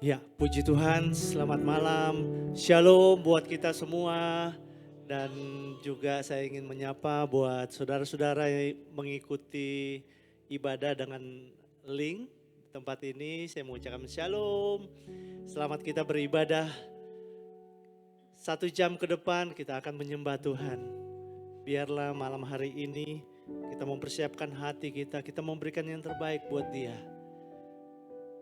Ya, puji Tuhan, selamat malam, shalom buat kita semua. Dan juga saya ingin menyapa buat saudara-saudara yang mengikuti ibadah dengan link tempat ini. Saya mengucapkan shalom, selamat kita beribadah. 1 jam ke depan kita akan menyembah Tuhan. Biarlah malam hari ini kita mempersiapkan hati kita memberikan yang terbaik buat Dia.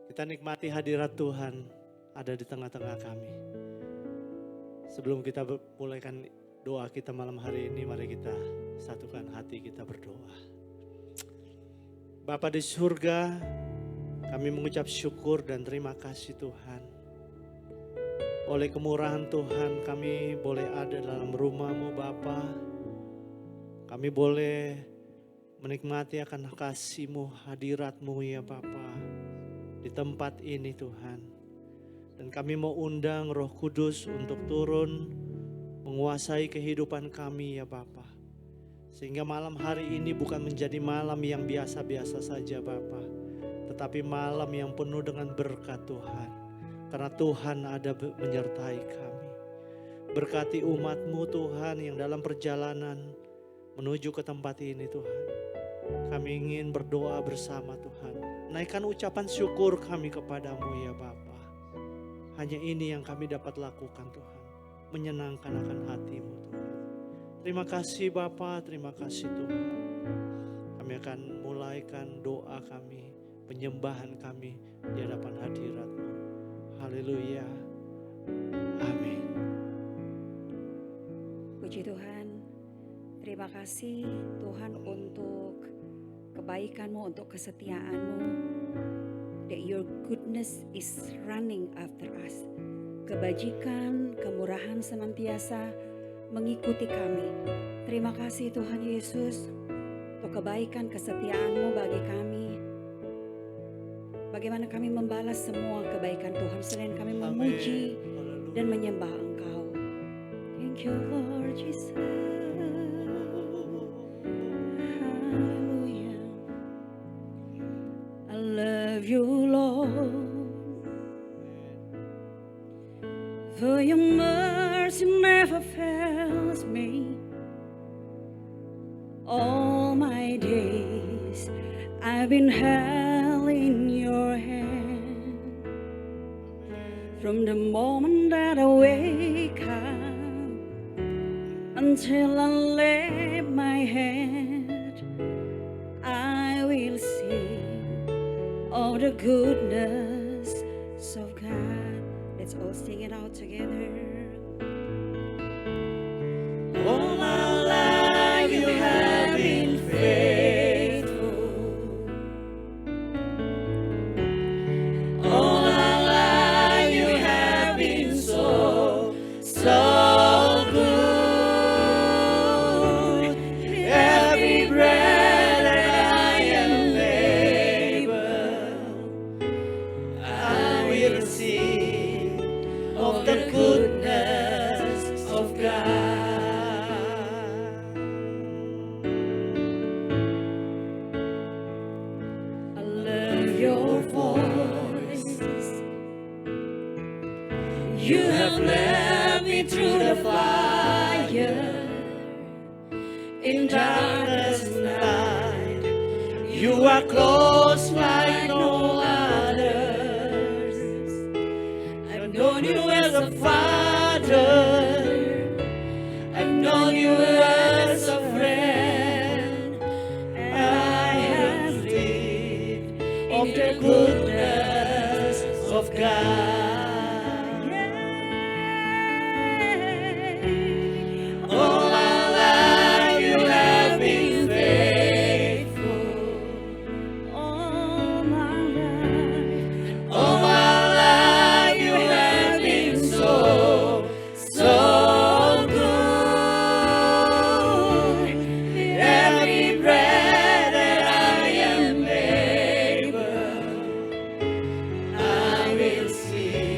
Kita nikmati hadirat Tuhan ada di tengah-tengah kami. Sebelum kita mulaikan doa kita malam hari ini, mari kita satukan hati kita berdoa. Bapa di surga, kami mengucap syukur dan terima kasih Tuhan. Oleh kemurahan Tuhan kami boleh ada dalam rumah-Mu Bapa. Kami boleh menikmati akan kasih-Mu, hadirat-Mu ya Bapa. Di tempat ini Tuhan. Dan kami mau undang Roh Kudus untuk turun menguasai kehidupan kami ya Bapa. Sehingga malam hari ini bukan menjadi malam yang biasa-biasa saja Bapa. Tetapi malam yang penuh dengan berkat Tuhan. Karena Tuhan ada menyertai kami. Berkati umat-Mu Tuhan yang dalam perjalanan menuju ke tempat ini Tuhan. Kami ingin berdoa bersama Tuhan. Naikkan ucapan syukur kami kepadamu ya Bapa. Hanya ini yang kami dapat lakukan Tuhan. Menyenangkan akan hati-Mu Tuhan. Terima kasih Bapa, terima kasih Tuhan. Kami akan mulaikan doa kami, penyembahan kami di hadapan hadirat-Mu. Haleluya. Amin. Puji Tuhan. Terima kasih Tuhan untuk kebaikan-Mu, untuk kesetiaan-Mu. That your goodness is running after us. Kebajikan, kemurahan senantiasa mengikuti kami. Terima kasih Tuhan Yesus untuk kebaikan kesetiaan-Mu bagi kami. Bagaimana kami membalas semua kebaikan Tuhan selain kami memuji dan menyembah Engkau. Thank you Lord Jesus. You Lord, for your mercy never fails me. All my days I've been held in your hand. From the moment that I wake up until I lay my head, I will sing all the goodness of God. Let's all sing it out together. All my life you have been faithful. All my life you have been so good. Every breath that I am able, I will sing of the goodness of God. I love your voice. You have led me through the fire. In darkness night, you are close like no others. I've known you as a father, I've known you as a friend. I have lived of the goodness of God. All my life you have been faithful. All my life, All my life you have been so good. Every breath that I am able, I will sing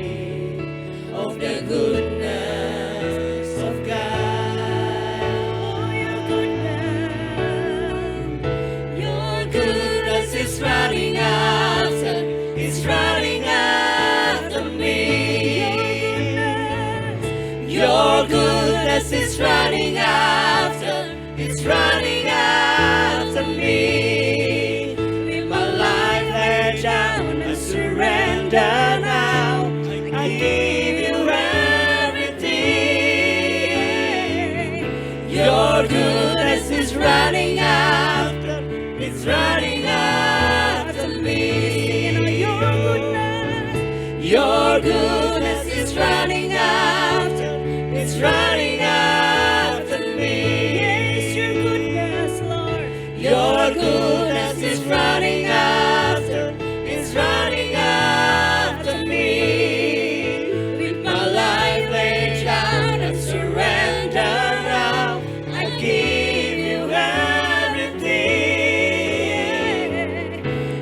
goodness is running after, it's running after me. With my life laid down, I surrender now. I give you everything. Your goodness is running after, it's running after me. Your goodness is running after, it's running after me. Yes, your goodness, Lord. Your goodness is running after, it's running after me. With my life laid down and surrender now, I give you everything.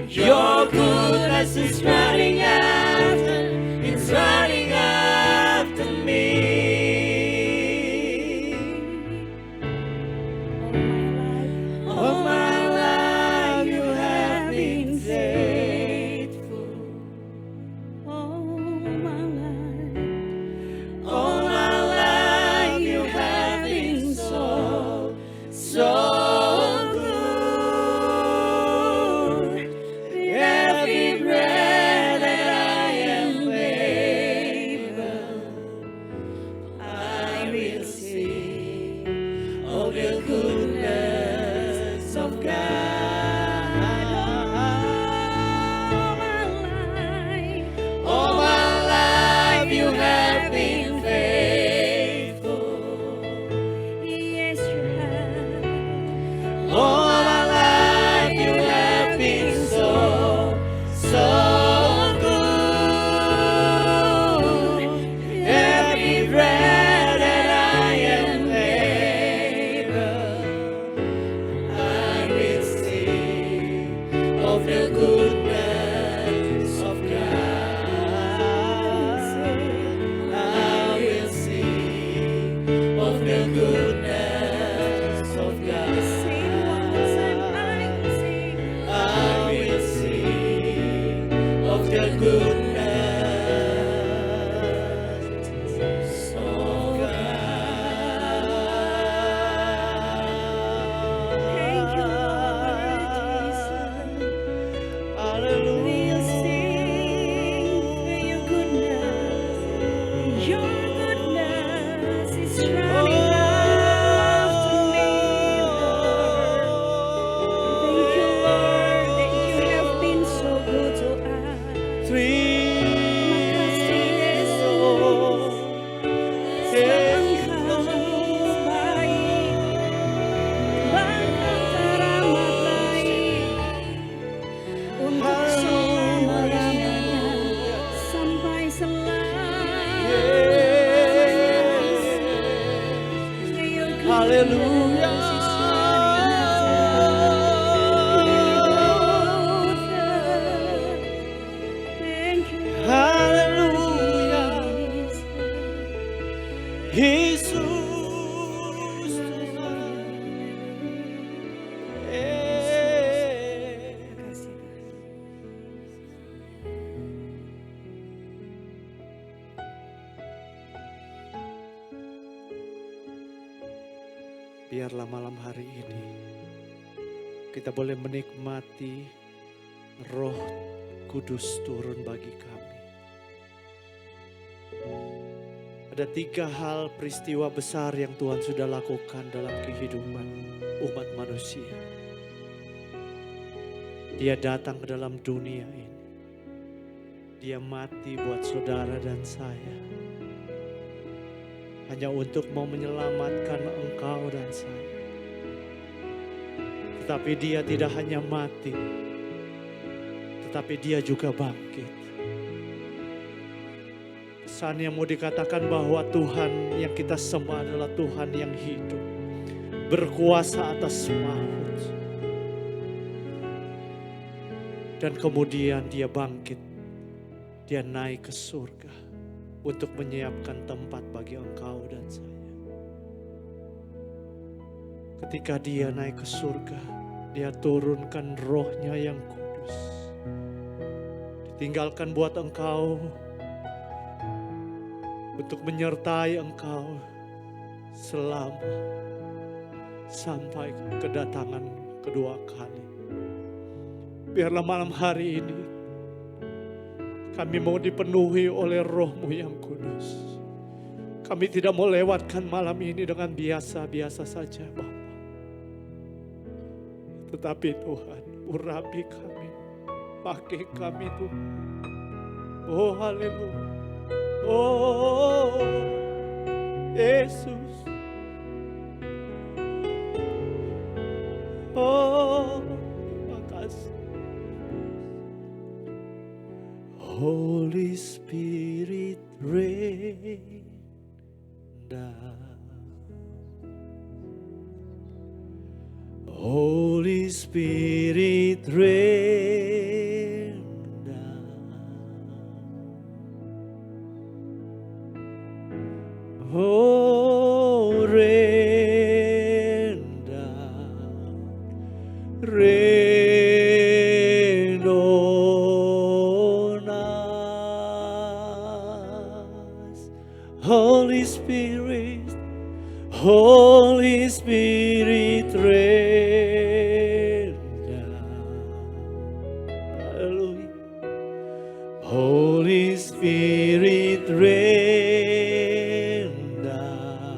Your goodness is running after, it's running after me. All my life you have been faithful. All my life. All my life you have been so, so good. Every breath that I am able, I will sing of the goodness of God. All my life you have been faithful. Yes, you have. All my life you have been so, so good. Every breath that I am able, I will sing of the goodness of God. I will sing of the goodness of God. Sing once and I will sing. I will sing of the goodness of Thank you, Lord God. Jesus. We'll Hallelujah. sing for your goodness. Your goodness is running after me, Lord. Thank you, Lord, that you have been so good to us. Makasih Yesus, Engkau baik, bahkan teramat baik untuk selama-lamanya sampai selamanya. Your Hallelujah. goodness is running after. Thank you, Hallelujah. Jesus. Jesus. Makasih, Tuhan. Biarlah malam hari ini kita boleh menikmati Roh Kudus turun bagi kami. Ada 3 hal peristiwa besar yang Tuhan sudah lakukan dalam kehidupan umat manusia. Dia datang ke dalam dunia ini. Dia mati buat saudara dan saya. Hanya untuk mau menyelamatkan engkau dan saya. Tetapi dia tidak hanya mati, tetapi dia juga bangkit. Pesan yang mau dikatakan bahwa Tuhan yang kita sembah adalah Tuhan yang hidup, berkuasa atas maut. Dan kemudian dia bangkit, dia naik ke surga untuk menyiapkan tempat bagi engkau dan saya. Ketika dia naik ke surga, dia turunkan rohnya yang kudus. Ditinggalkan buat engkau, untuk menyertai engkau selama sampai kedatangan kedua kali. Biarlah malam hari ini kami mau dipenuhi oleh Roh-Mu yang kudus. Kami tidak mau lewatkan malam ini dengan biasa-biasa saja Bapa. Tetapi Tuhan, urapi kami, pakai kami Tuhan. Oh haleluya. Oh Yesus. Oh makasih. Holy Spirit rain down. Holy Spirit rain down. Oh, rain down. Rain on us. Holy Spirit, Holy Spirit rain down. Hallelujah. Holy Spirit rain down.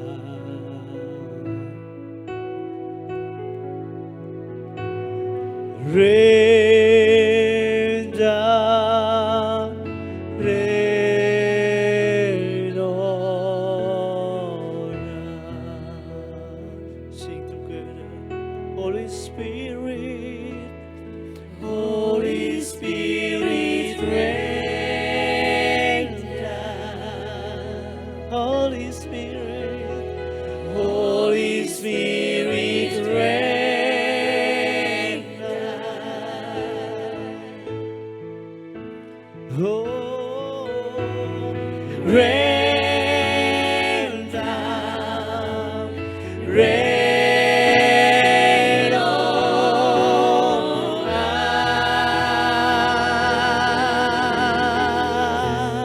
Rain down. Rain on us. Sing together. Holy Spirit, Holy Spirit rain down. Holy Spirit, Holy Spirit rain down. Oh, rain down, rain on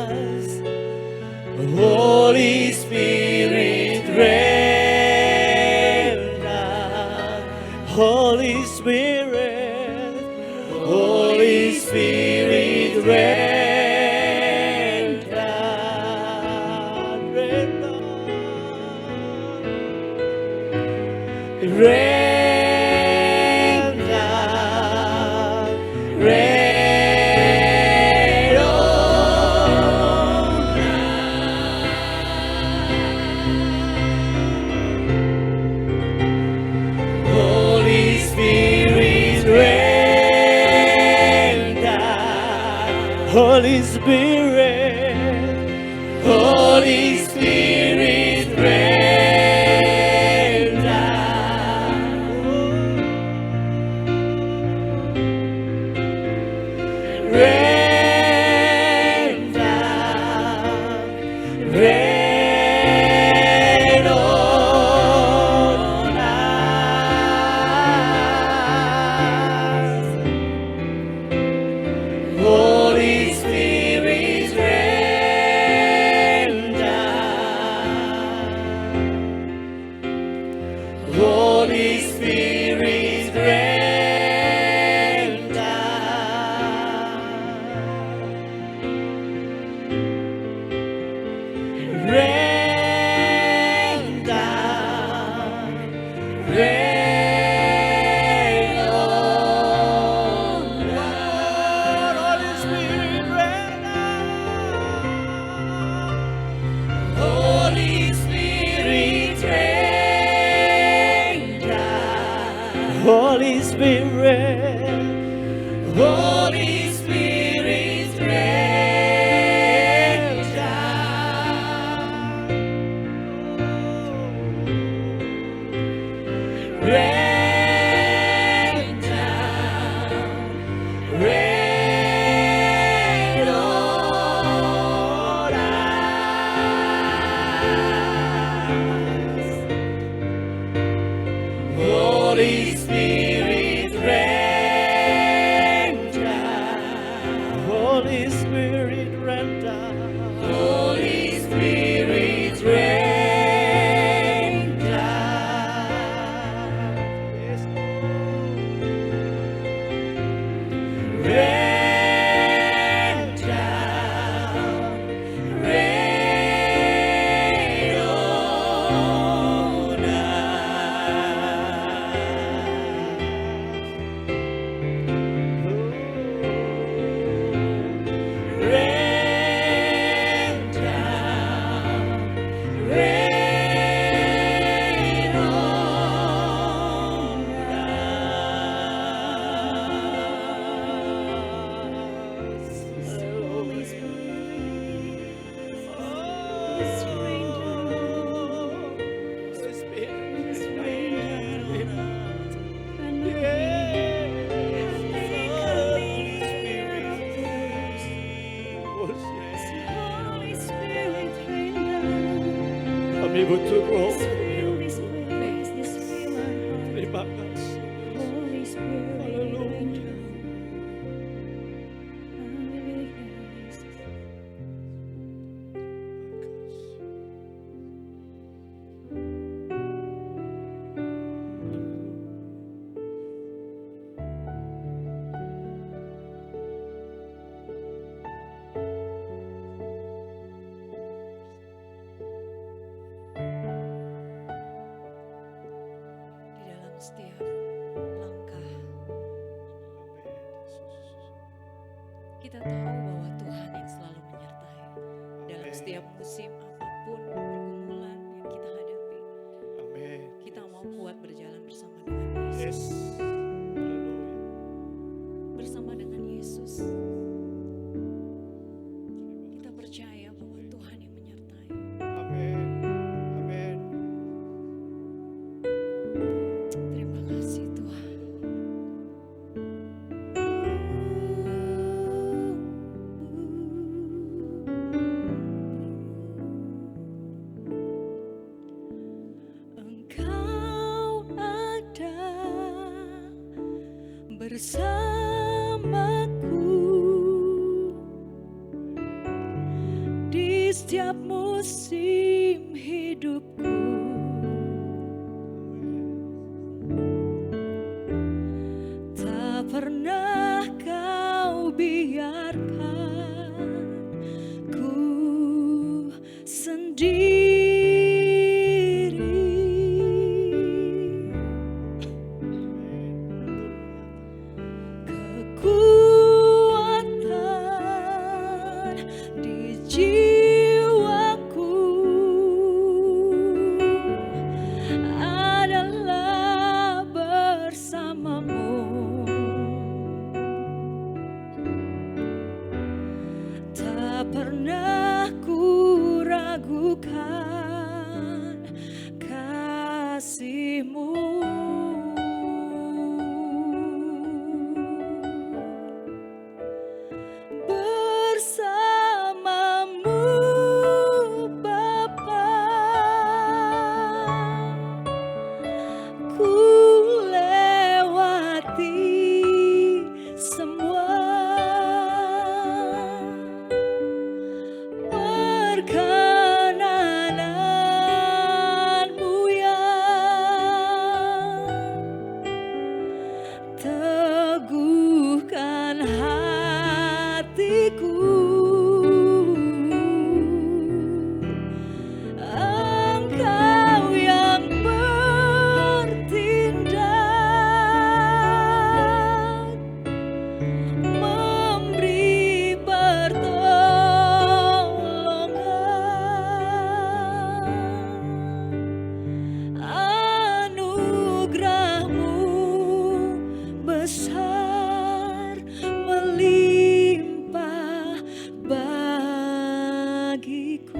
us. Holy Spirit rain down. Holy Spirit, Holy Spirit rain down. Rain down. Rain down. Rain on us. Holy Spirit rain down. Holy Spirit, Holy Spirit rain down. Rain down, rain on us. Holy Spirit rain down. Holy Spirit rain down. Kami butuh roh. Fill this place, this fill our heart. Terima kasih. Holy Spirit, Haleluya. angel. Hallelujah, Jesus. Di dalam setiap langkah, kita tahu bahwa Tuhan yang selalu menyertai. Dalam setiap musim apapun pergumulan yang kita hadapi, Amin. kita mau kuat berjalan bersama dengan Yesus. Yes. Haleluya. Bersama dengan Yesus, kita percaya bahwa Tuhan yang menyertai. Amin. Amin. Terima kasih Tuhan. Engkau ada bersamaku di setiap musim hidupku. Tak pernah kau biarkan ku sendiri. Kekuatan di jiwaku adalah bersamamu. Tak pernah ku ragukan kasih-Mu. Bersamamu Bapa, ku lewati semua perkenanan-Mu yang teguhkan hatiku. Engkau yang bertindak, memberi pertolongan. Anugerah-Mu besar melimpah bagiku.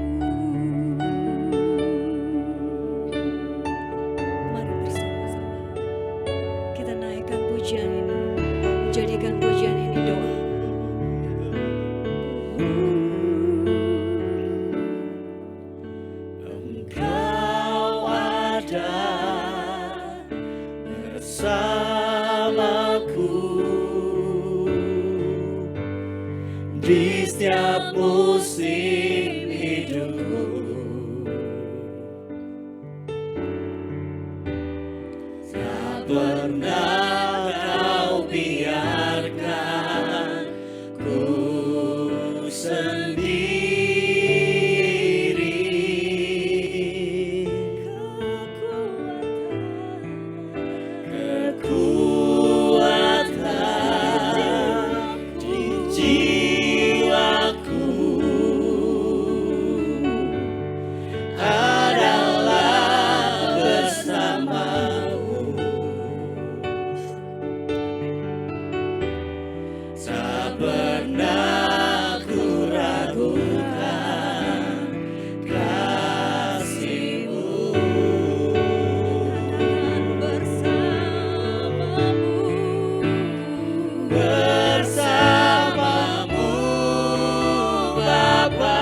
Mari bersama-sama kita naikkan pujian ini, jadikan pujian ini doa. Engkau ada bersamaku di setiap musim hidupku. Tak pernah kau biarkan ku sendiri. Kekuatan di jiwaku adalah bersamamu. Tak pernah ku ragukan kasih-Mu. Bersamamu Bapa,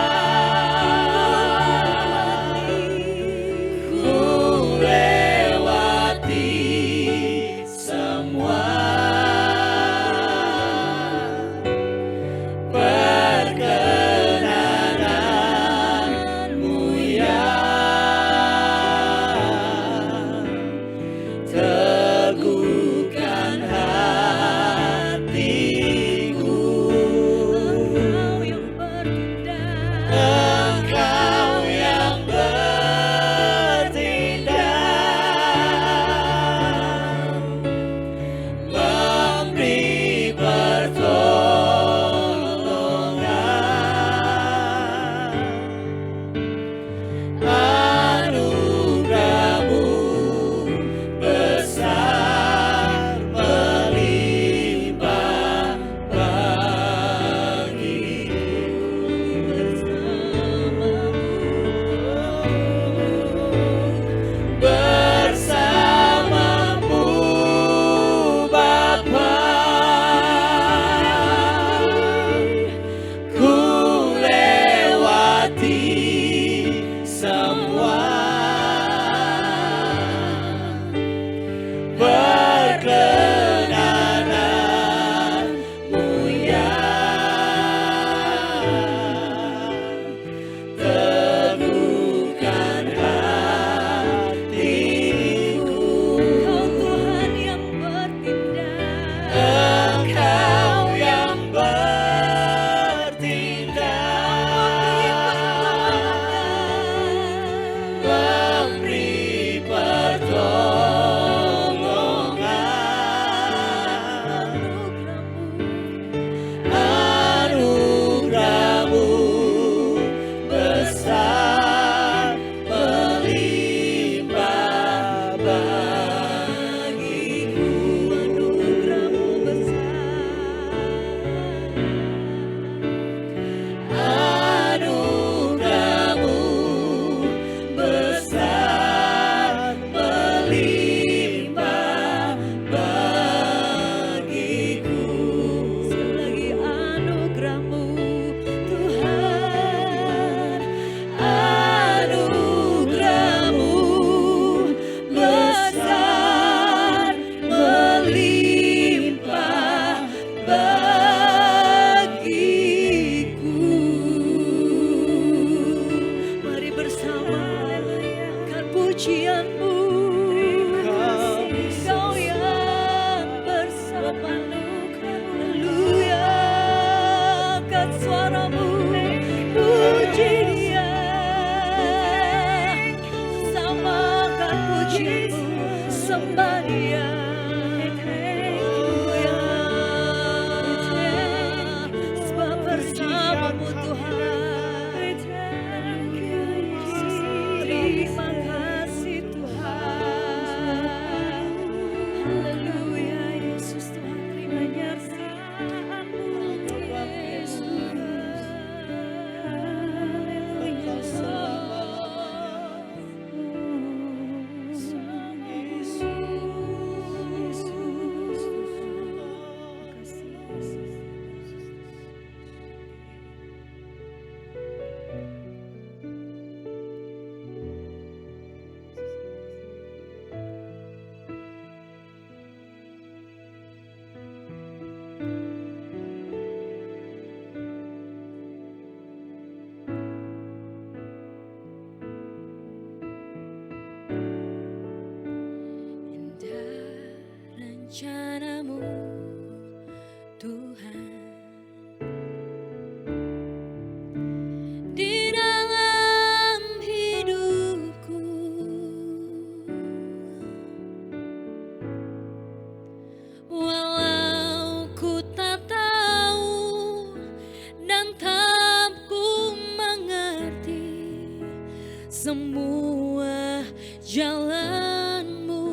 semua jalanmu.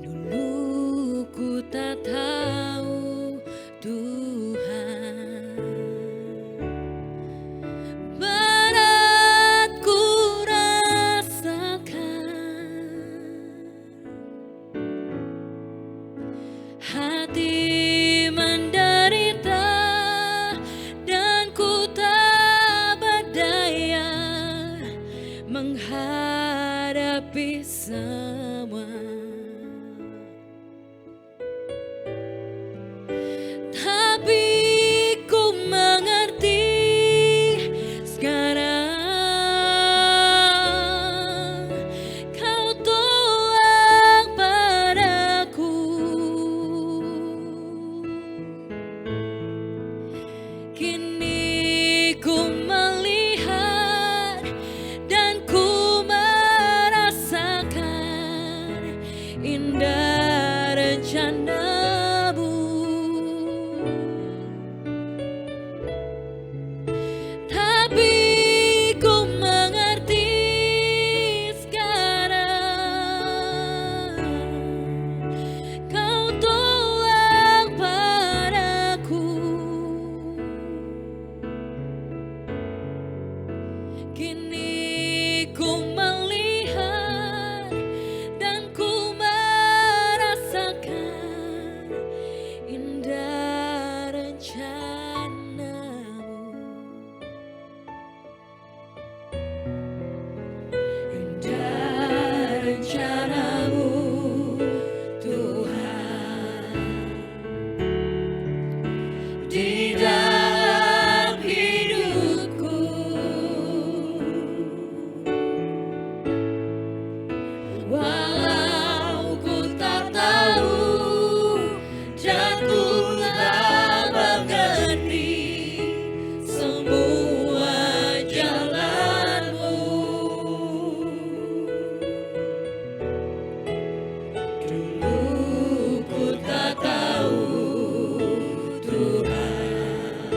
Dulu ku tak tahu Tuhan, berat ku rasakan, hati menderita dan ku tak berdaya menghadapi semua. Tapi ku mengerti sekarang, kau tolong padaku. Kini ku melihat dan ku merasakan indah rencanamu. Tapi ku mengerti sekarang, kau tolong padaku. Kini ku melihat dan ku merasakan indah rencanamu. Indah rencanamu Tuhan, di dalam hidupku. Walau ku tak tahu dan ku tak mengerti semua jalanmu. Dulu ku tak tahu Tuhan,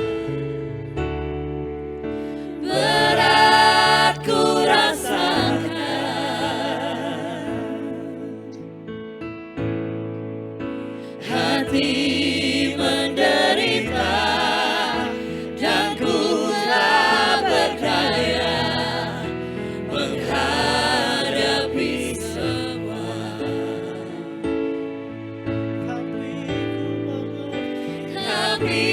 berat ku rasakan, hati menderita dan ku tak berdaya menghadapi semua. Tapi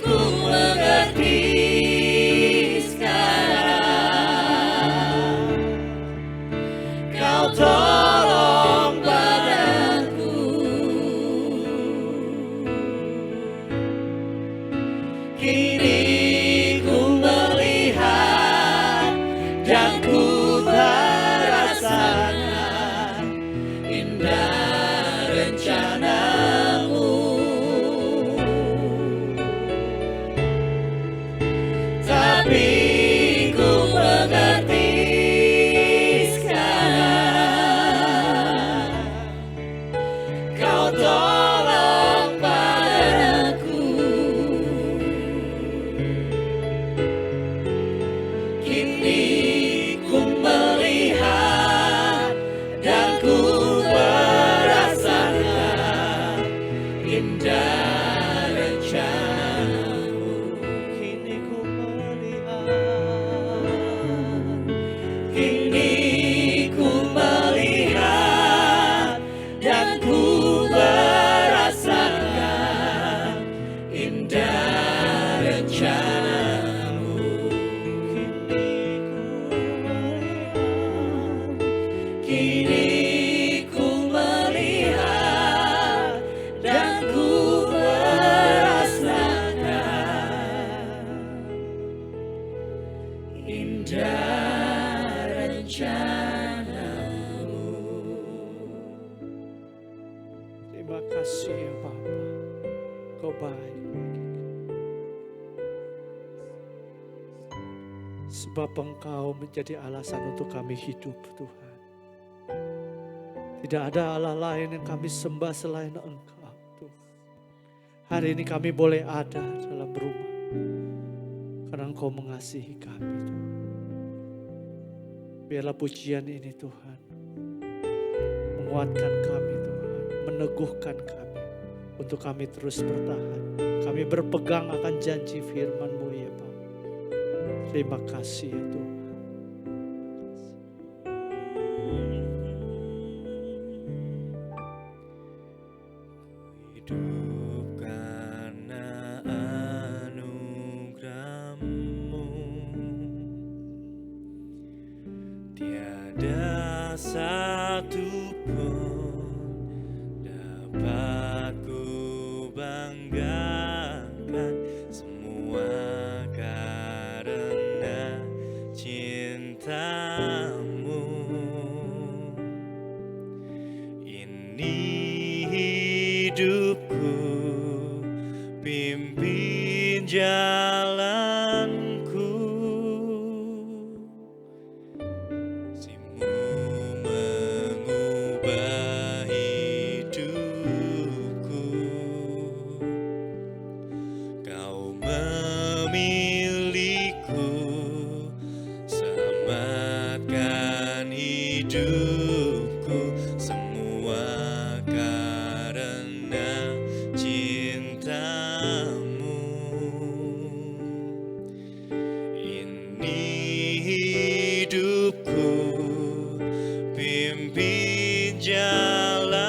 ku mengerti sekarang, kau tolong padaku. Kini ku melihat dan ku merasakan indah rencanamu. Tapi ku mengerti sekarang, kau tolong padaku. Kini ku melihat dan ku merasakan indah rencanamu. Kini ku melihat, Kini ku melihat dan ku merasakan indah rencanamu. Kini ku melihat dan ku merasakan indah rencanamu. terima kasih ya Bapa, Kau baik. Sebab Engkau menjadi alasan untuk kami hidup, Tuhan. Tidak ada Allah lain yang kami sembah selain Engkau, Tuhan. Hari ini kami boleh ada dalam rumah. karena Engkau mengasihi kami Tuhan. Biarlah pujian ini Tuhan menguatkan kami Tuhan, meneguhkan kami untuk kami terus bertahan. Kami berpegang akan janji firman-Mu ya Bapa. Terima kasih ya Tuhan. Hidup karena anugerah-Mu, tiada satu pun dapat ku banggakan, semua karena cinta-Mu. Ini hidupku, pimpin jalanku, kasih-Mu mengubah hidupku. Kau memilihku, selamatkan hidupku, semua karena cinta-Mu. Ini hidupku, pimpin jalanku,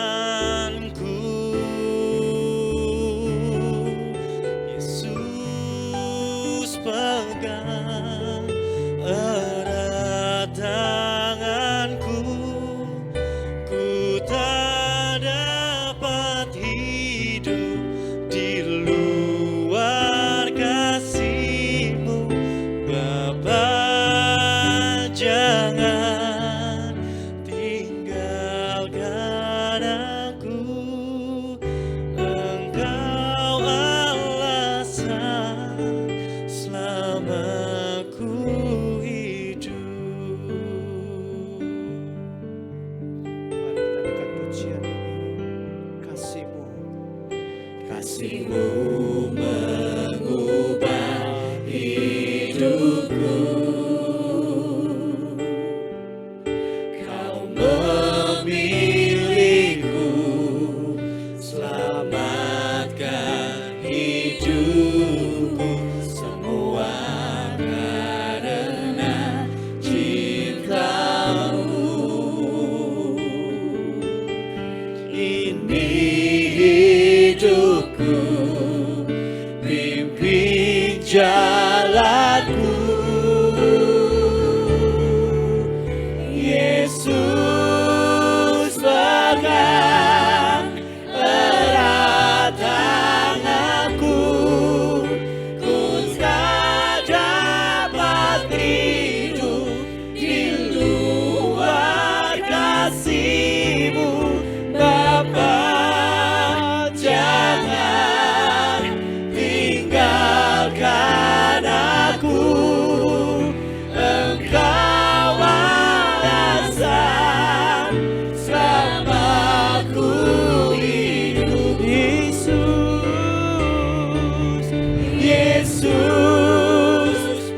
Yesus pegang erat tanganku, ku tak dapat hidup di luar kasih-Mu. Bapa, jangan tinggalkan aku, Engkau alasan selamaku hidup. Mari kita dengarkan pujian ini. Kasih-Mu, Kasih-Mu mengubah hidupku, Kau memilihku, selamatkan hidupku, semua karena cinta-Mu. Ini hidupku, pimpin jalanku, Yesus pegang erat tanganku, ku tak dapat hidup di luar kasih-Mu. Bapa, jangan tinggalkan aku, Engkau alasan selamaku hidup. Yesus, Yesus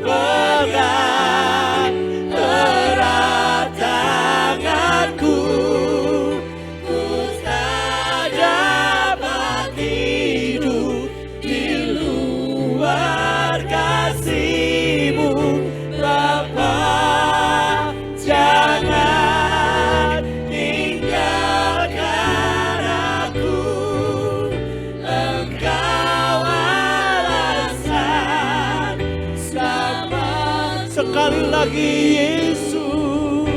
pegang erat tanganku, ku tak dapat hidup di luar kasih-Mu. Bapa, jangan tinggalkan aku, Engkau alasan selamat. sekali lagi Yesus,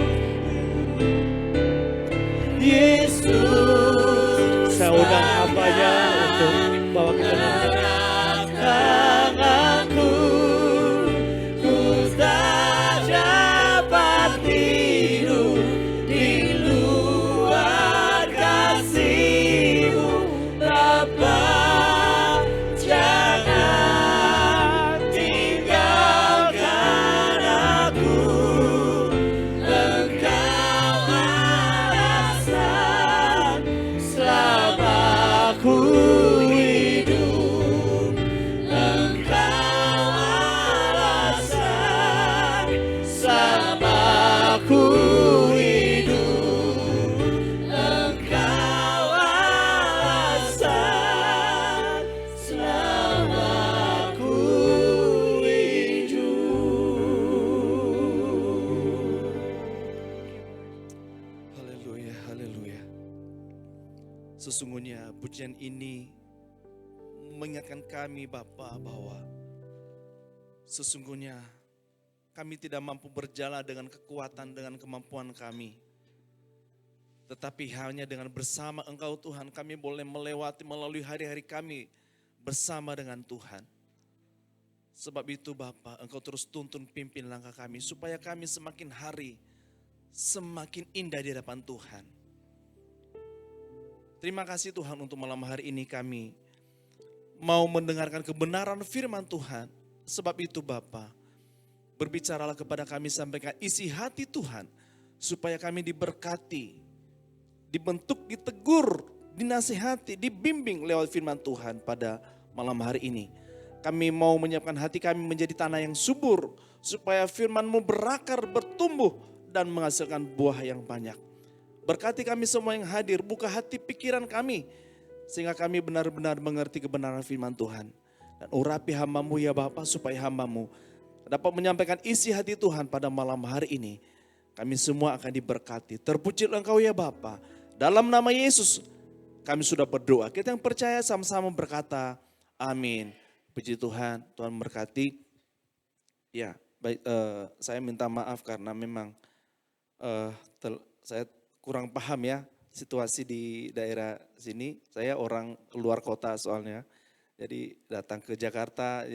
Yesus, saya undang Abahnya untuk bawa kita erat tanganku, ku tak dapat hidup di luar kasih-Mu. Bapa, jangan tinggalkan aku, Engkau alasan selamaku hidup. pujian ini mengingatkan kami Bapa bahwa sesungguhnya kami tidak mampu berjalan dengan kekuatan, dengan kemampuan kami. Tetapi hanya dengan bersama Engkau Tuhan kami boleh melewati melalui hari-hari kami bersama dengan Tuhan. Sebab itu Bapa, Engkau terus tuntun pimpin langkah kami supaya kami semakin hari semakin indah di hadapan Tuhan. Terima kasih Tuhan untuk malam hari ini kami mau mendengarkan kebenaran firman Tuhan. Sebab itu Bapa, berbicaralah kepada kami, sampaikan isi hati Tuhan supaya kami diberkati, dibentuk, ditegur, dinasihati, dibimbing lewat firman Tuhan pada malam hari ini. Kami mau menyiapkan hati kami menjadi tanah yang subur supaya firman-Mu berakar, bertumbuh dan menghasilkan buah yang banyak. Berkati kami semua yang hadir, buka hati pikiran kami sehingga kami benar-benar mengerti kebenaran firman Tuhan. Dan urapi hamba-Mu ya Bapa supaya hamba-Mu dapat menyampaikan isi hati Tuhan pada malam hari ini. Kami semua akan diberkati. Terpujilah Engkau ya Bapa. Dalam nama Yesus kami sudah berdoa. Kita yang percaya sama-sama berkata amin. Puji Tuhan, Tuhan memberkati. Ya, baik, saya minta maaf karena memang saya kurang paham ya situasi di daerah sini. Saya orang luar kota soalnya. Jadi datang ke Jakarta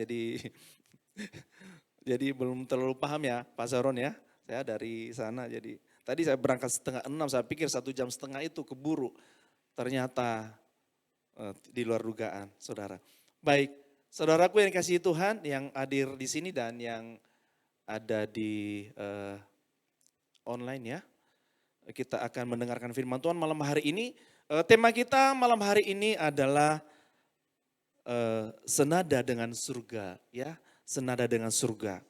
jadi belum terlalu paham ya Pak Saron ya. Saya dari sana jadi tadi saya berangkat 5:30, saya pikir 1,5 jam itu keburu. Ternyata di luar dugaan saudara. Baik, saudaraku yang dikasihi Tuhan yang hadir di sini dan yang ada di online ya. Kita akan mendengarkan firman Tuhan malam hari ini. Tema kita malam hari ini adalah senada dengan surga, ya, senada dengan surga.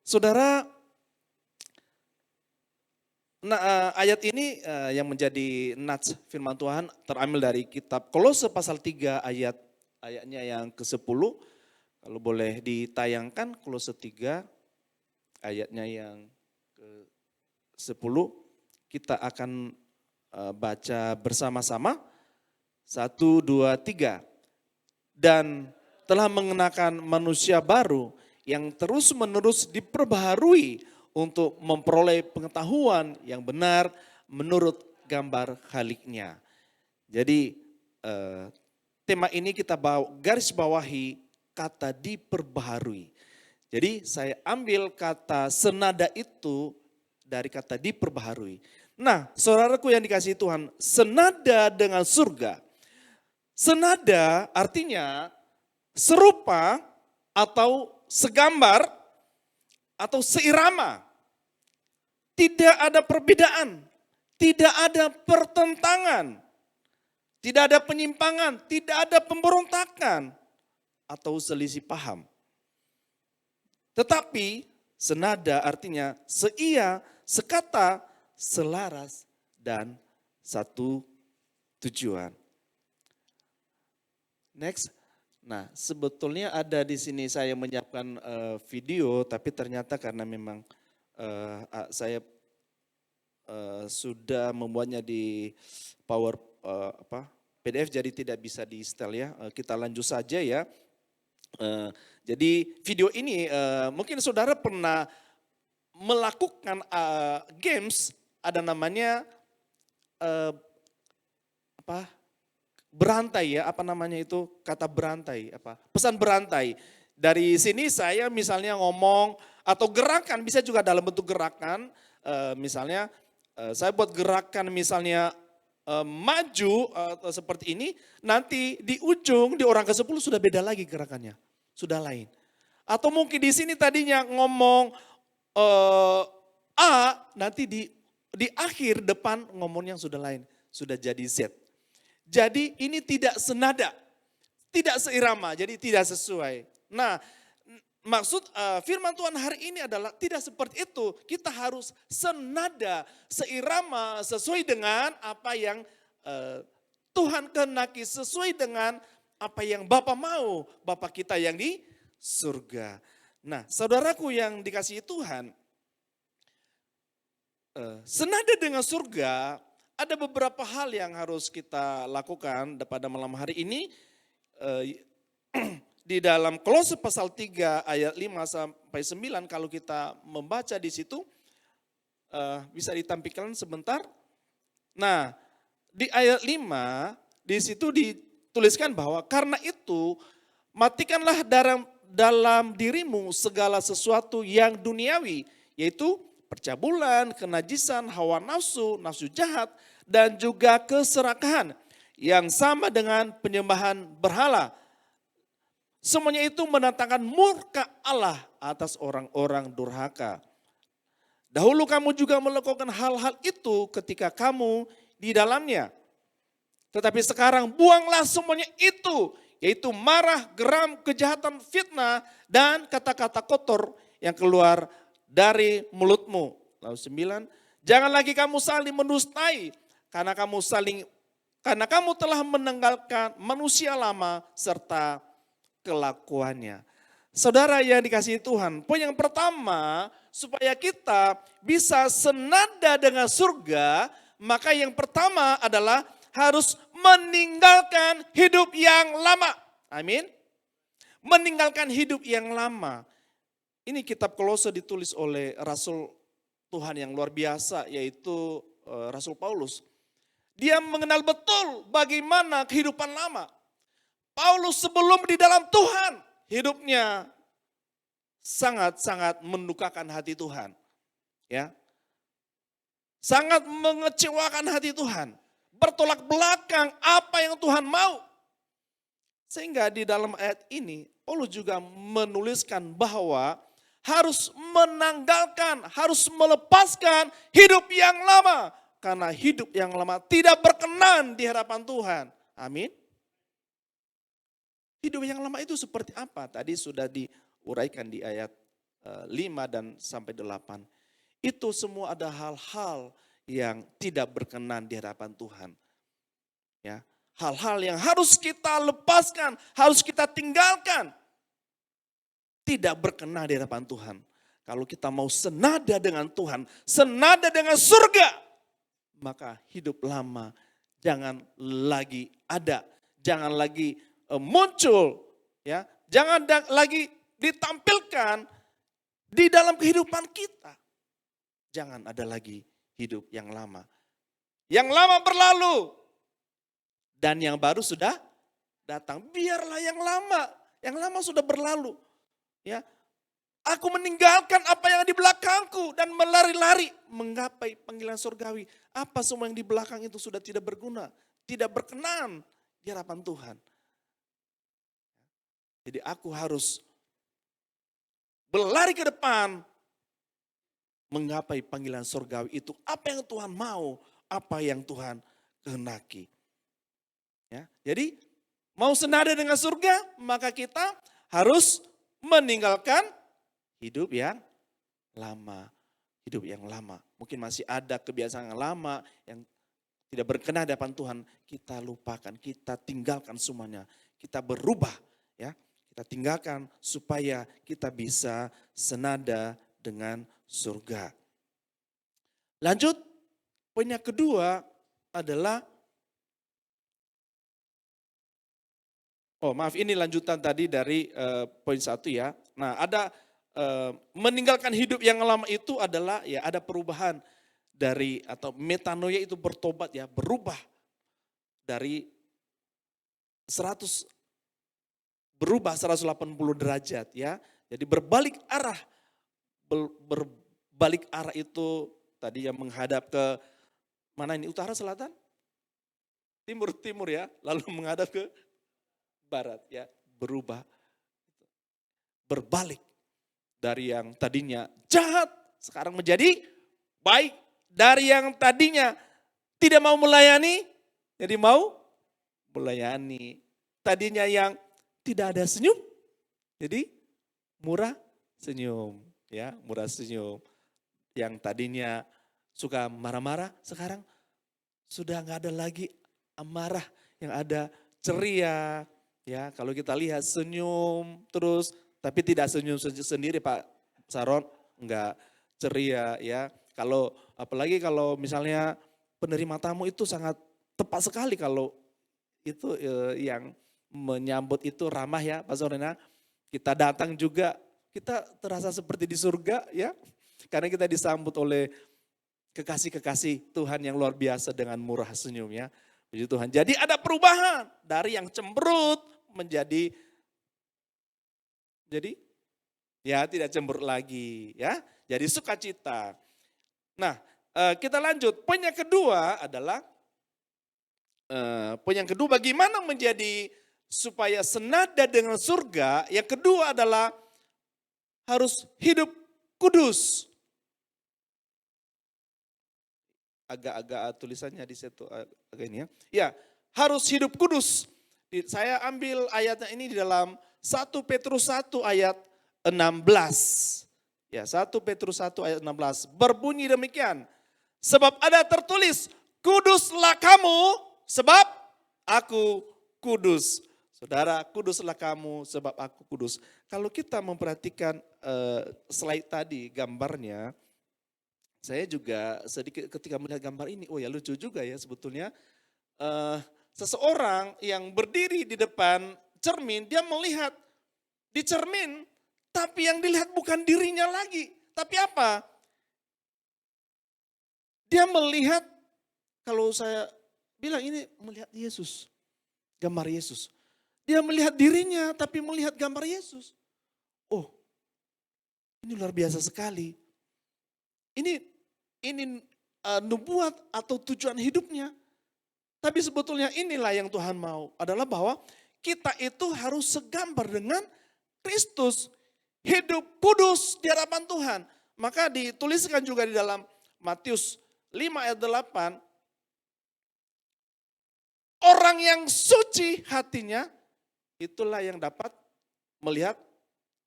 Saudara, ayat ini yang menjadi nats firman Tuhan terambil dari kitab Kolose pasal 3 ayatnya yang ke-10. Kalau boleh ditayangkan Kolose 3 ayatnya yang ke-10, kita akan baca bersama-sama. 1, 2, 3. Dan telah mengenakan manusia baru yang terus-menerus diperbaharui untuk memperoleh pengetahuan yang benar menurut gambar Khaliknya. Jadi tema ini kita garis bawahi kata diperbaharui. Jadi saya ambil kata senada itu dari kata diperbaharui. Nah, saudaraku yang dikasihi Tuhan, senada dengan surga. Senada artinya serupa atau segambar atau seirama. Tidak ada perbedaan, tidak ada pertentangan, tidak ada penyimpangan, tidak ada pemberontakan atau selisih paham. Tetapi senada artinya seia, sekata, selaras, dan satu tujuan. Next. Nah, sebetulnya ada di sini saya menyiapkan video, tapi ternyata karena memang saya sudah membuatnya di PDF, jadi tidak bisa di setel ya. Kita lanjut saja ya. Jadi video ini mungkin saudara pernah melakukan games, ada namanya berantai ya, apa namanya itu, kata berantai, pesan berantai. Dari sini saya misalnya ngomong atau gerakan, bisa juga dalam bentuk gerakan, misalnya saya buat gerakan misalnya maju atau seperti ini, nanti di ujung di orang ke-10 sudah beda lagi gerakannya, sudah lain. Atau mungkin di sini tadinya ngomong A, nanti di akhir depan ngomong yang sudah lain, sudah jadi Z. Jadi ini tidak senada, tidak seirama, jadi tidak sesuai. Nah, maksud firman Tuhan hari ini adalah tidak seperti itu. Kita harus senada, seirama, sesuai dengan apa yang Tuhan kehendaki, sesuai dengan apa yang Bapa mau, Bapa kita yang di surga. Nah, saudaraku yang dikasihi Tuhan, senada dengan surga ada beberapa hal yang harus kita lakukan pada malam hari ini. Di dalam Kolose pasal 3 ayat 5 sampai 9 kalau kita membaca di situ, bisa ditampilkan sebentar. Nah, di ayat 5 di situ dituliskan bahwa karena itu matikanlah dalam dirimu segala sesuatu yang duniawi, yaitu percabulan, kenajisan, hawa nafsu, nafsu jahat, dan juga keserakahan yang sama dengan penyembahan berhala. Semuanya itu mendatangkan murka Allah atas orang-orang durhaka. Dahulu kamu juga melakukan hal-hal itu ketika kamu di dalamnya. Tetapi sekarang buanglah semuanya itu, yaitu marah, geram, kejahatan, fitnah, dan kata-kata kotor yang keluar dari mulutmu. Lalu 9, jangan lagi kamu saling mendustai, karena kamu telah meninggalkan manusia lama serta kelakuannya. Saudara yang dikasihi Tuhan, poin yang pertama, supaya kita bisa senada dengan surga, maka yang pertama adalah harus meninggalkan hidup yang lama. Amin. Meninggalkan hidup yang lama. Ini kitab Kolose ditulis oleh Rasul Tuhan yang luar biasa, yaitu Rasul Paulus. Dia mengenal betul bagaimana kehidupan lama. Paulus sebelum di dalam Tuhan, hidupnya sangat-sangat mendukakan hati Tuhan. Ya. Sangat mengecewakan hati Tuhan. Bertolak belakang apa yang Tuhan mau. Sehingga di dalam ayat ini, Paulus juga menuliskan bahwa harus menanggalkan, harus melepaskan hidup yang lama. Karena hidup yang lama tidak berkenan di hadapan Tuhan. Amin. Hidup yang lama itu seperti apa? Tadi sudah diuraikan di ayat 5 dan sampai 8. Itu semua ada hal-hal yang tidak berkenan di hadapan Tuhan. Ya, hal-hal yang harus kita lepaskan, harus kita tinggalkan. Tidak berkenan di hadapan Tuhan. Kalau kita mau senada dengan Tuhan, senada dengan surga, maka hidup lama jangan lagi ada, jangan lagi muncul, ya, jangan lagi ditampilkan di dalam kehidupan kita. Jangan ada lagi hidup yang lama. Yang lama berlalu dan yang baru sudah datang. Biarlah yang lama sudah berlalu. Ya, aku meninggalkan apa yang di belakangku dan melari-lari menggapai panggilan surgawi. Apa semua yang di belakang itu sudah tidak berguna, tidak berkenan di hadapan Tuhan. Jadi aku harus berlari ke depan, menggapai panggilan surgawi itu. Apa yang Tuhan mau, apa yang Tuhan kehendaki. Ya, jadi mau senada dengan surga, maka kita harus meninggalkan hidup yang lama. Hidup yang lama. Mungkin masih ada kebiasaan yang lama yang tidak berkenan di hadapan Tuhan. Kita lupakan, kita tinggalkan semuanya. Kita berubah, ya. Kita tinggalkan supaya kita bisa senada dengan surga. Lanjut, poin yang kedua adalah, ini lanjutan tadi dari poin 1 ya. Nah, ada meninggalkan hidup yang lama itu adalah ya ada perubahan dari atau metanoia itu bertobat ya, berubah dari 180 derajat ya. Jadi berbalik arah. Berbalik arah itu tadi yang menghadap ke mana ini? Utara, selatan? Timur ya. Lalu menghadap ke barat ya. Berubah. Berbalik. Dari yang tadinya jahat sekarang menjadi baik. Dari yang tadinya tidak mau melayani jadi mau melayani. Tadinya yang tidak ada senyum, jadi murah senyum, ya murah senyum. Yang tadinya suka marah-marah, sekarang sudah nggak ada lagi amarah, yang ada ceria. Ya kalau kita lihat senyum terus, tapi tidak senyum sendiri Pak Saron, nggak ceria ya. Kalau apalagi kalau misalnya penerima tamu itu sangat tepat sekali kalau itu yang menyambut itu ramah ya Pak Sorena. Kita datang juga, kita terasa seperti di surga ya. Karena kita disambut oleh kekasih-kekasih Tuhan yang luar biasa dengan murah senyumnya. Puji Tuhan. Jadi ada perubahan dari yang cemberut menjadi ya tidak cemberut lagi ya. Jadi sukacita. Nah, kita lanjut. Poin yang kedua adalah bagaimana menjadi supaya senada dengan surga. Yang kedua adalah harus hidup kudus. Agak-agak tulisannya di situ agak ini ya. Ya, harus hidup kudus. Saya ambil ayatnya ini di dalam 1 Petrus 1 ayat 16. Ya, 1 Petrus 1 ayat 16. Berbunyi demikian. Sebab ada tertulis, kuduslah kamu sebab aku kudus. Saudara, kuduslah kamu sebab aku kudus. Kalau kita memperhatikan slide tadi gambarnya, saya juga sedikit ketika melihat gambar ini, oh ya lucu juga ya sebetulnya. Seseorang yang berdiri di depan cermin, dia melihat di cermin, tapi yang dilihat bukan dirinya lagi. Tapi apa? Dia melihat, kalau saya bilang ini melihat Yesus, gambar Yesus. Dia melihat dirinya tapi melihat gambar Yesus. Oh, ini luar biasa sekali. Ini nubuat atau tujuan hidupnya. Tapi sebetulnya inilah yang Tuhan mau. Adalah bahwa kita itu harus segambar dengan Kristus. Hidup kudus di hadapan Tuhan. Maka dituliskan juga di dalam Matius 5 ayat 8. Orang yang suci hatinya, itulah yang dapat melihat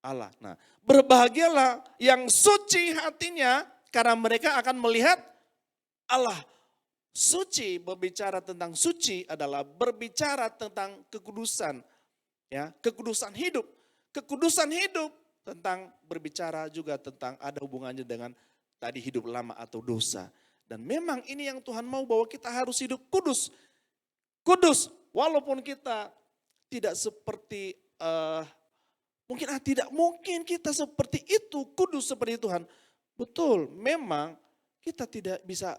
Allah. Nah, berbahagialah yang suci hatinya, karena mereka akan melihat Allah. Suci, berbicara tentang suci adalah berbicara tentang kekudusan. Ya, kekudusan hidup. Kekudusan hidup tentang berbicara juga tentang ada hubungannya dengan tadi hidup lama atau dosa. Dan memang ini yang Tuhan mau, bahwa kita harus hidup kudus. Kudus, walaupun kita tidak seperti, tidak mungkin kita seperti itu, kudus seperti Tuhan. Betul, memang kita tidak bisa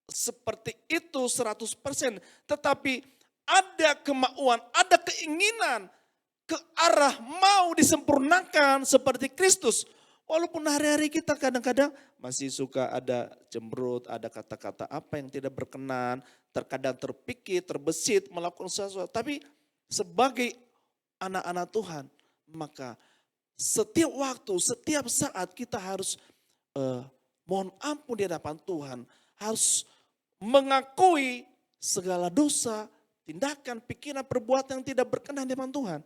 seperti itu 100%. Tetapi ada kemauan, ada keinginan ke arah mau disempurnakan seperti Kristus. Walaupun hari-hari kita kadang-kadang masih suka ada cemberut, ada kata-kata apa yang tidak berkenan, terkadang terpikir, terbesit, melakukan sesuatu. Tapi sebagai anak-anak Tuhan, maka setiap waktu, setiap saat kita harus mohon ampun di hadapan Tuhan. Harus mengakui segala dosa, tindakan, pikiran, perbuatan yang tidak berkenan di hadapan Tuhan.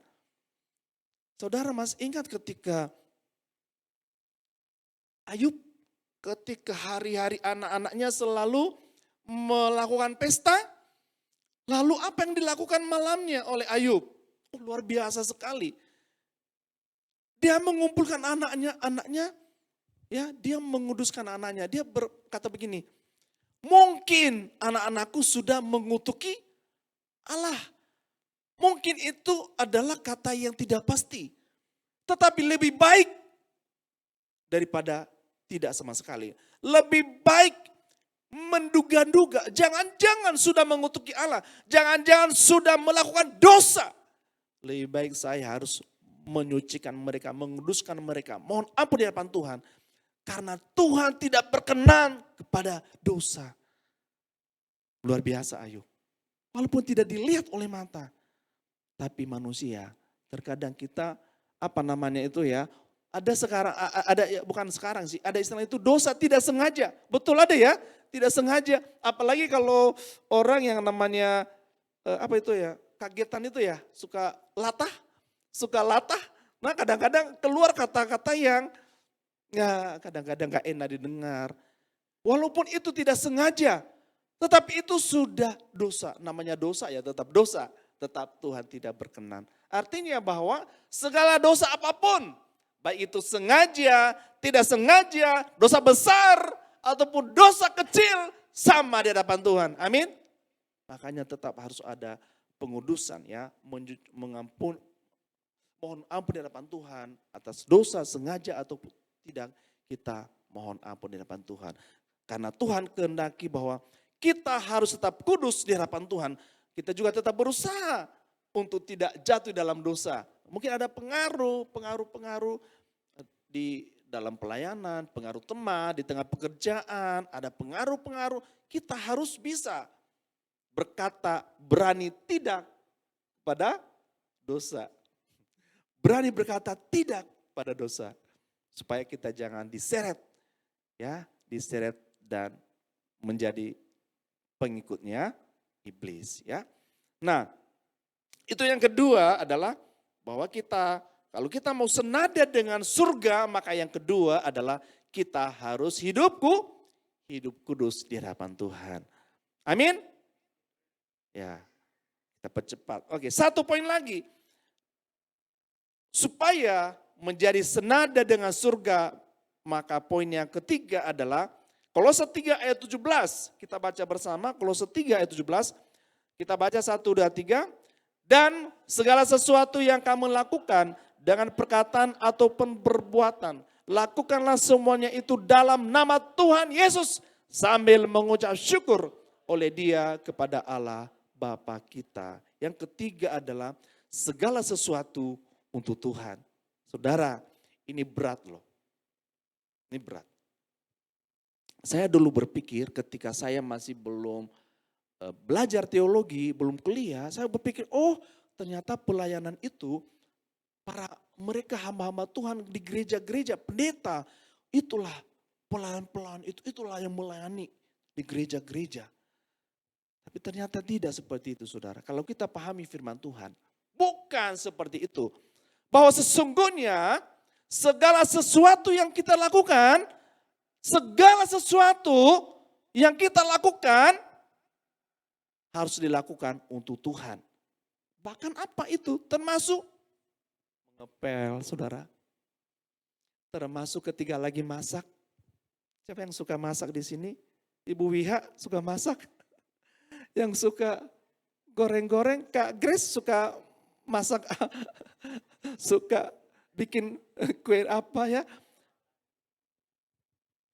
Saudara masih ingat ketika Ayub, ketika hari-hari anak-anaknya selalu melakukan pesta, lalu apa yang dilakukan malamnya oleh Ayub? Oh, luar biasa sekali. Dia mengumpulkan anaknya, ya, dia menguduskan anaknya. Dia berkata begini, mungkin anak-anakku sudah mengutuki Allah. Mungkin itu adalah kata yang tidak pasti. Tetapi lebih baik daripada tidak sama sekali. Lebih baik menduga-duga. Jangan-jangan sudah mengutuki Allah. Jangan-jangan sudah melakukan dosa. Lebih baik saya harus menyucikan mereka, menguduskan mereka. Mohon ampun di hadapan Tuhan. Karena Tuhan tidak berkenan kepada dosa. Luar biasa Ayub. Walaupun tidak dilihat oleh mata. Tapi manusia, terkadang kita, ada sekarang, bukan sekarang sih, ada istilah itu dosa tidak sengaja. Betul ada ya, tidak sengaja. Apalagi kalau orang yang namanya, kagetan itu ya, suka latah. Nah kadang-kadang keluar kata-kata yang kadang-kadang gak enak didengar. Walaupun itu tidak sengaja, tetapi itu sudah dosa. Namanya dosa ya tetap dosa, tetap Tuhan tidak berkenan. Artinya bahwa segala dosa apapun, baik itu sengaja, tidak sengaja, dosa besar, ataupun dosa kecil, sama di hadapan Tuhan. Amin. Makanya tetap harus ada pengudusan ya, mohon ampun di hadapan Tuhan atas dosa sengaja atau tidak, kita mohon ampun di hadapan Tuhan. Karena Tuhan kehendaki bahwa kita harus tetap kudus di hadapan Tuhan. Kita juga tetap berusaha untuk tidak jatuh dalam dosa. Mungkin ada pengaruh di dalam pelayanan, pengaruh teman, di tengah pekerjaan, ada pengaruh-pengaruh. Kita harus bisa berkata berani tidak pada dosa. Berani berkata tidak pada dosa. Supaya kita jangan diseret dan menjadi pengikutnya iblis ya. Nah, itu yang kedua adalah bahwa kalau kita mau senada dengan surga, maka yang kedua adalah kita harus hidup kudus di hadapan Tuhan. Amin. Ya, kita percepat. Oke, satu poin lagi. Supaya menjadi senada dengan surga, maka poin yang ketiga adalah Kolose 3 ayat 17. Kita baca bersama Kolose 3 ayat 17. Kita baca 1, 2, 3. Dan segala sesuatu yang kamu lakukan dengan perkataan ataupun perbuatan, lakukanlah semuanya itu dalam nama Tuhan Yesus sambil mengucap syukur oleh Dia kepada Allah Bapa kita. Yang ketiga adalah segala sesuatu untuk Tuhan. Saudara, ini berat loh. Ini berat. Saya dulu berpikir ketika saya masih belum belajar teologi, belum kuliah, saya berpikir, oh ternyata pelayanan itu, mereka hamba-hamba Tuhan di gereja-gereja, pendeta, itulah pelayan-pelayan, itulah yang melayani di gereja-gereja. Tapi ternyata tidak seperti itu saudara. Kalau kita pahami firman Tuhan, bukan seperti itu. Bahwa sesungguhnya segala sesuatu yang kita lakukan, harus dilakukan untuk Tuhan. Bahkan apa itu? Termasuk mengepel, saudara. Termasuk ketika lagi masak. Siapa yang suka masak di sini? Ibu Wiha suka masak. Yang suka goreng-goreng, Kak Grace suka masak, suka bikin kue apa ya.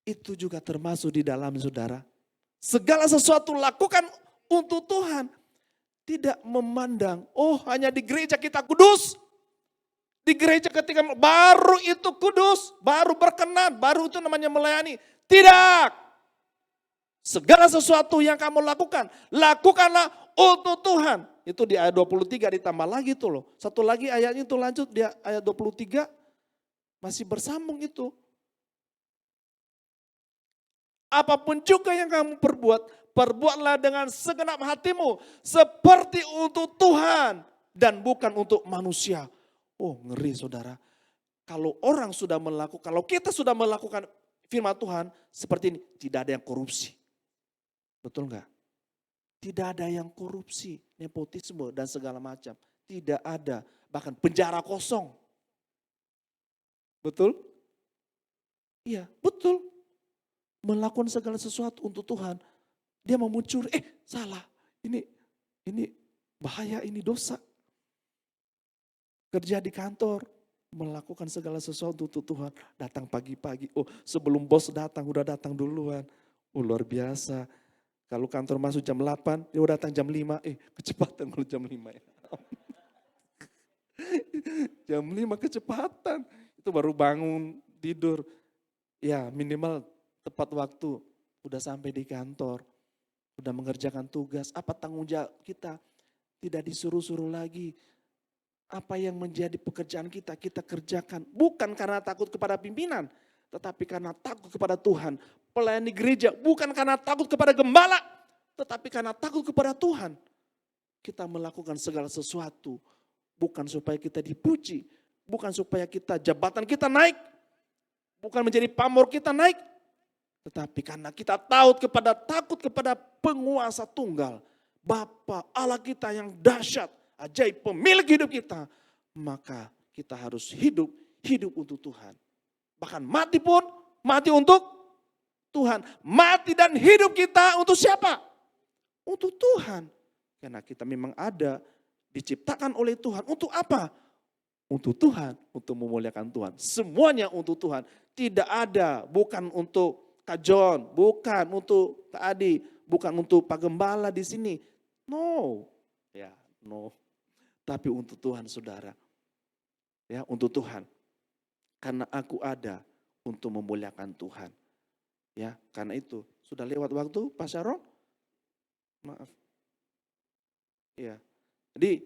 Itu juga termasuk di dalam saudara. Segala sesuatu lakukan untuk Tuhan. Tidak memandang, oh hanya di gereja kita kudus. Di gereja ketika baru itu kudus, baru berkenan, baru itu namanya melayani. Tidak. Segala sesuatu yang kamu lakukan, lakukanlah untuk Tuhan. Itu di ayat 23 ditambah lagi tuh loh. Satu lagi ayatnya itu lanjut di ayat 23. Masih bersambung itu. Apapun juga yang kamu perbuat, perbuatlah dengan segenap hatimu. Seperti untuk Tuhan dan bukan untuk manusia. Oh ngeri saudara. Kalau kita sudah melakukan firman Tuhan seperti ini, tidak ada yang korupsi. Betul enggak? Tidak ada yang korupsi, nepotisme dan segala macam. Tidak ada, bahkan penjara kosong. Betul? Iya, betul. Melakukan segala sesuatu untuk Tuhan. Dia mau mencuri, salah. Ini bahaya, ini dosa. Kerja di kantor, melakukan segala sesuatu untuk Tuhan. Datang pagi-pagi, sebelum bos datang, udah datang duluan. Luar biasa. Kalau kantor masuk jam 8, dia udah datang jam 5. Kecepatan kalau jam 5 ya. Jam 5 kecepatan. Itu baru bangun, tidur. Ya minimal tepat waktu. Udah sampai di kantor. Udah mengerjakan tugas. Apa tanggung jawab kita? Tidak disuruh-suruh lagi. Apa yang menjadi pekerjaan kita, kita kerjakan. Bukan karena takut kepada pimpinan. Tetapi karena takut kepada Tuhan. Pelayan di gereja bukan karena takut kepada gembala, tetapi karena takut kepada Tuhan. Kita melakukan segala sesuatu bukan supaya kita dipuji, bukan supaya jabatan kita naik, bukan menjadi pamor kita naik, tetapi karena kita takut kepada penguasa tunggal, Bapa Allah kita yang dahsyat, ajaib, pemilik hidup kita, maka kita harus hidup untuk Tuhan. Bahkan mati pun mati untuk Tuhan. Mati dan hidup kita untuk siapa? Untuk Tuhan. Karena kita memang ada, diciptakan oleh Tuhan. Untuk apa? Untuk Tuhan, untuk memuliakan Tuhan. Semuanya untuk Tuhan. Tidak ada, bukan untuk Kak John, bukan untuk Kak Adi, bukan untuk Pak Gembala di sini. No. Ya, no. Tapi untuk Tuhan, saudara. Ya, untuk Tuhan. Karena aku ada untuk memuliakan Tuhan. Ya, karena itu sudah lewat waktu, Pak Sharon? Maaf. Ya. Jadi,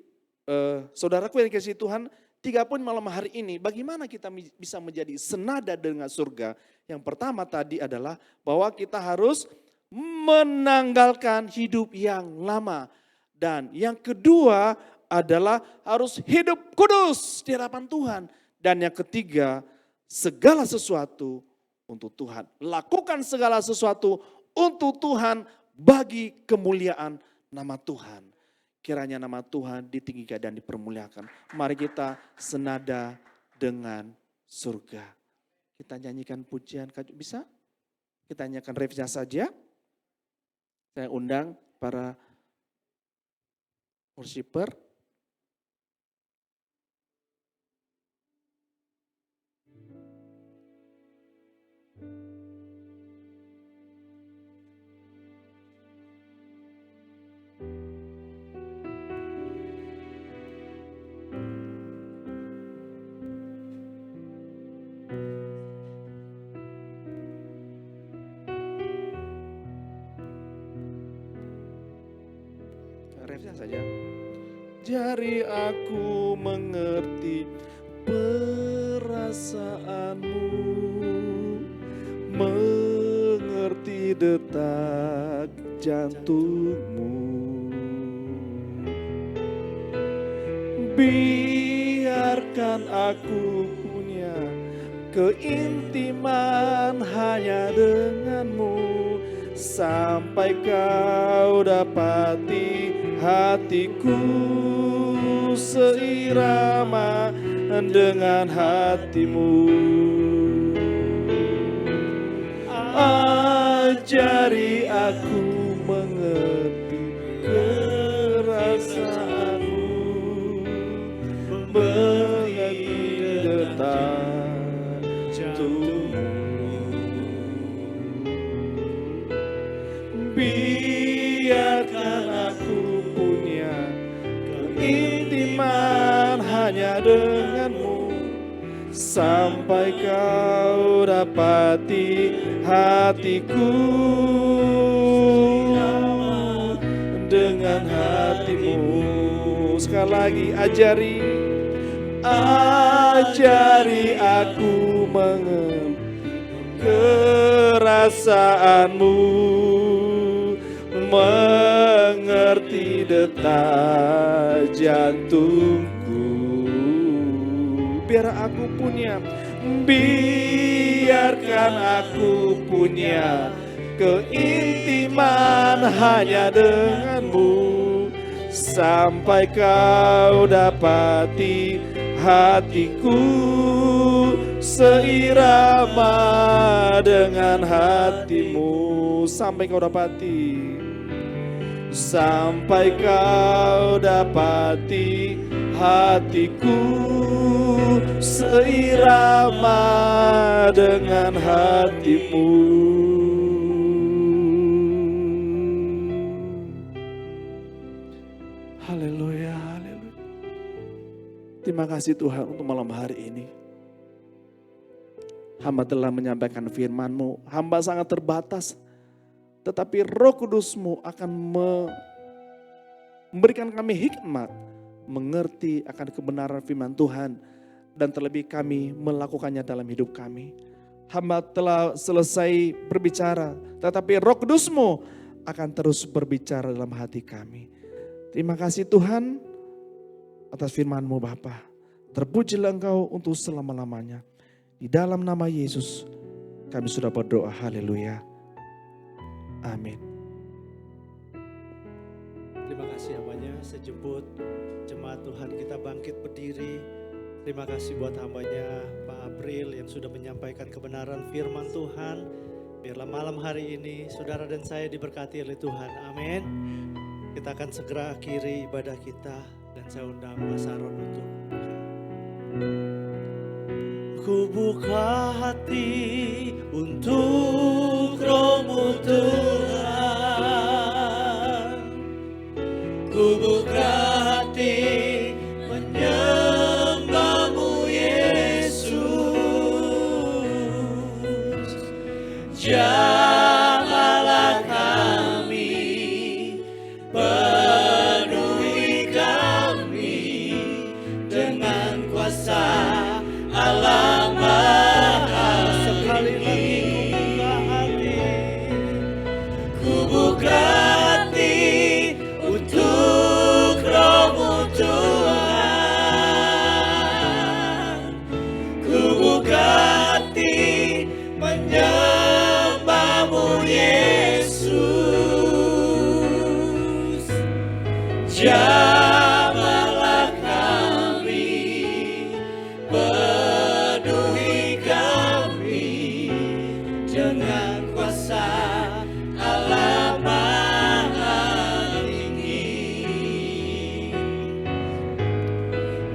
saudaraku yang dikasihi Tuhan, 3 poin malam hari ini, bagaimana kita bisa menjadi senada dengan surga? Yang pertama tadi adalah bahwa kita harus menanggalkan hidup yang lama. Dan yang kedua adalah harus hidup kudus di hadapan Tuhan. Dan yang ketiga, segala sesuatu untuk Tuhan. Lakukan segala sesuatu untuk Tuhan bagi kemuliaan nama Tuhan. Kiranya nama Tuhan ditinggikan dan dipermuliakan. Mari kita senada dengan surga. Kita nyanyikan pujian, bisa? Kita nyanyikan refnya saja. Saya undang para worshiper. Refnya saja. Jari aku mengerti perasaanmu, mengerti detak jantungmu. Biarkan aku punya keintiman hanya denganmu, sampai kau dapati hatiku seirama dengan hatimu. Ajari aku mengerti perasaanmu, mengerti detak jantungmu. Biarkan aku punya keintiman hanya denganmu, sampai kau dapati hatiku dengan hatimu. Sekali lagi, ajari aku mengerti kerasaanmu, mengerti detak jantungku. Biarkan aku punya keintiman hanya denganmu, sampai kau dapati hatiku seirama dengan hatimu. Sampai kau dapati hatiku seirama dengan hatimu. Haleluya, haleluya. Terima kasih Tuhan untuk malam hari ini. Hamba telah menyampaikan firman-Mu, hamba sangat terbatas. Tetapi Roh Kudus-Mu akan memberikan kami hikmat, mengerti akan kebenaran firman Tuhan, dan terlebih kami melakukannya dalam hidup kami. Hamba telah selesai berbicara, tetapi Roh Kudus-Mu akan terus berbicara dalam hati kami. Terima kasih Tuhan atas firman-Mu Bapa. Terpujilah Engkau untuk selama-lamanya. Di dalam nama Yesus kami sudah berdoa, haleluya. Amin. Terima kasih hambanya, sejemput jemaat Tuhan kita bangkit berdiri. Terima kasih buat hambanya Pak April yang sudah menyampaikan kebenaran firman Tuhan. Biarlah malam hari ini saudara dan saya diberkati oleh Tuhan. Amin. Kita akan segera akhiri ibadah kita dan saya undang Mas Aron untuk ku buka hati untuk Roh-Mu Tuhan. Ku buka hati menyembah-Mu Yesus. Jamahlah kami, penuhi kami dengan kuasa Allah Maha. Sekali lagi ku buka hati untuk Roh-Mu Tuhan. Ku buka hati menyembah-Mu Yesus. Jamahlah kami, penuhi kami dengan kuasa Allah Maha Tinggi.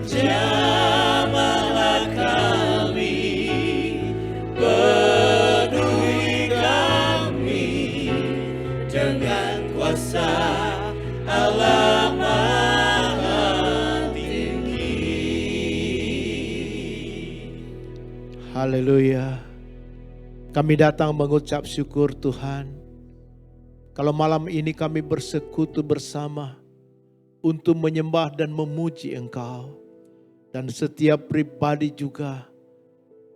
Jamahlah kami, penuhi kami dengan kuasa Allah Maha Tinggi. Haleluya. Kami datang mengucap syukur Tuhan. Kalau malam ini kami bersekutu bersama untuk menyembah dan memuji Engkau. Dan setiap pribadi juga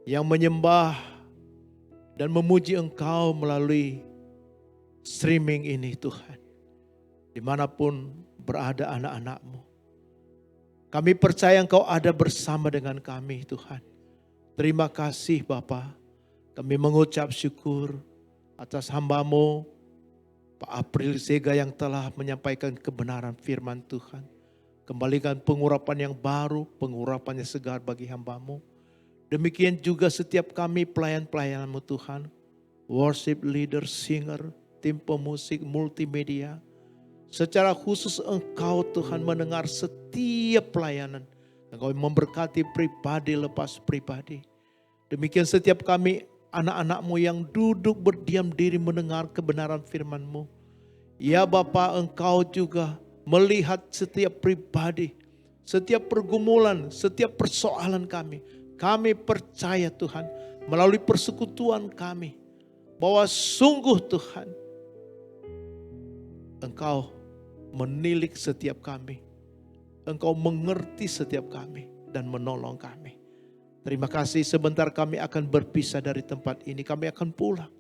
yang menyembah dan memuji Engkau melalui streaming ini Tuhan. Dimanapun berada anak-anak-Mu. Kami percaya Engkau ada bersama dengan kami Tuhan. Terima kasih Bapa. Kami mengucap syukur atas hamba-Mu Pak April Sega yang telah menyampaikan kebenaran firman Tuhan. Kembalikan pengurapan yang baru, pengurapan yang segar bagi hamba-Mu. Demikian juga setiap kami pelayan-pelayan-Mu Tuhan. Worship leader, singer, tim pemusik, multimedia. Secara khusus Engkau Tuhan mendengar setiap pelayanan. Engkau memberkati pribadi lepas pribadi. Demikian setiap kami anak-anak-Mu yang duduk berdiam diri mendengar kebenaran firman-Mu. Ya Bapa, Engkau juga melihat setiap pribadi, setiap pergumulan, setiap persoalan kami. Kami percaya Tuhan melalui persekutuan kami bahwa sungguh Tuhan Engkau menilik setiap kami. Engkau mengerti setiap kami dan menolong kami. Terima kasih, sebentar kami akan berpisah dari tempat ini. Kami akan pulang.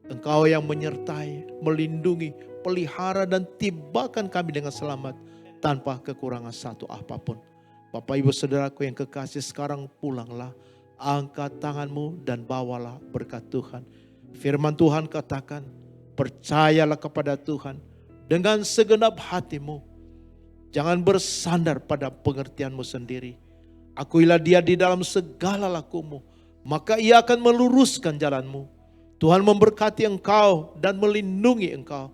Engkau yang menyertai, melindungi, pelihara dan tibakan kami dengan selamat tanpa kekurangan satu apapun. Bapak Ibu Saudaraku yang kekasih, sekarang pulanglah. Angkat tanganmu dan bawalah berkat Tuhan. Firman Tuhan katakan, percayalah kepada Tuhan dengan segenap hatimu. Jangan bersandar pada pengertianmu sendiri. Akuilah Dia di dalam segala lakumu, maka Ia akan meluruskan jalanmu. Tuhan memberkati engkau dan melindungi engkau.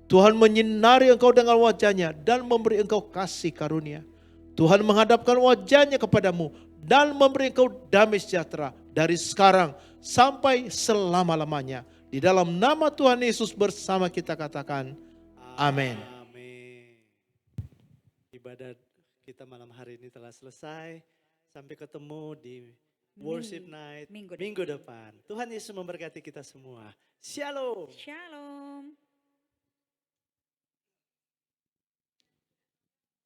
Tuhan menyinari engkau dengan wajah-Nya dan memberi engkau kasih karunia. Tuhan menghadapkan wajah-Nya kepadamu dan memberi engkau damai sejahtera dari sekarang sampai selama-lamanya. Di dalam nama Tuhan Yesus bersama kita katakan, amin. Amin. Ibadat kita malam hari ini telah selesai. Sampai ketemu di worship night Minggu minggu depan. Tuhan Yesus memberkati kita semua. Shalom. Shalom.